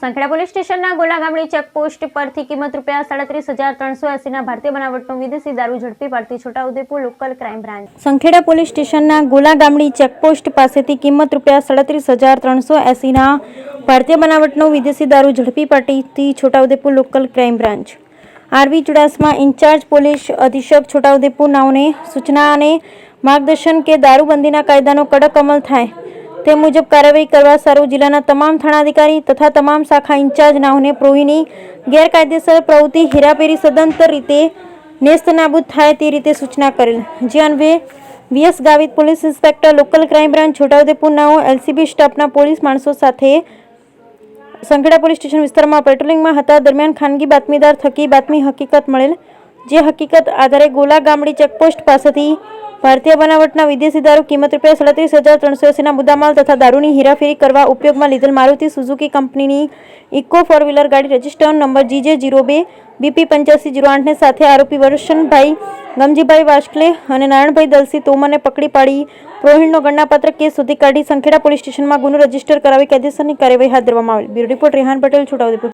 Sankheda police સ્ટેશનના ગોલા ગામડી checkpost પરથી કિંમત રૂપિયા 37,380ના ભારતીય બનાવટનો વિદેશી દારૂ ઝડપી પાડતી Chhotaudepur local crime branch. Sankheda police સ્ટેશનના ગોલા ગામડી ચેકપોસ્ટ પાસેથી કિંમત રૂપિયા 37,380ના ભારતીય બનાવટનો વિદેશી દારૂ ઝડપી પાડતી Chhotaudepur local crime branch. R V Chudasama incharge police અધિક્ષક છોટાઉદેપુર નાઓને સૂચના અને માર્ગદર્શન કે દારૂબંધીના કાયદાનો કડક અમલ થાય તે મુજબ કાર્યવાહી કરવા સારું જિલ્લાના તમામ થાણાધિકારી તથા તમામ શાખા ઇન્ચાર્જ નાઓને પ્રોહીની ગેરકાયદેસર પ્રવૃત્તિ હેરાફેરી સદંતર રીતે નેસ્તનાબૂદ થાય તે રીતે સૂચના કરેલ. જે અન્વયે VS Gavit police inspector local crime branch Chhotaudepur નાઓ એલસીબી સ્ટાફના પોલીસ માણસો સાથે સંખેડા પોલીસ સ્ટેશન વિસ્તારમાં પેટ્રોલિંગમાં હતા દરમિયાન ખાનગી બાતમીદાર થકી બાતમી હકીકત મળેલ. જે હકીકત આધારે ગોલા ગામડી ચેકપોસ્ટ પાસેથી ભારતીય બનાવટના વિદેશી દારૂ કિંમત રૂપિયા 37,380ના મુદ્દામાલ તથા દારૂની હેરાફેરી કરવા ઉપયોગમાં લીધેલ મારુતિ સુઝુકી કંપનીની ઇકો ફોર વ્હીલર ગાડી રજિસ્ટર નંબર GJ02 BP 8508ને સાથે આરોપી વરસનભાઈ ગમજીભાઈ વાસ્કલે અને નારાયણભાઈ દલસી તોમરને પકડી પાડી પ્રોહિણનો ગણનાપાત્ર કેસ શોધી કાઢી સંખેડા પોલીસ સ્ટેશનમાં ગુનો રજીસ્ટર કરાવી કાયદેસરની કાર્યવાહી હાથ ધરવામાં આવેલ. Bureau report Rehan Patel, Chhota Udepur.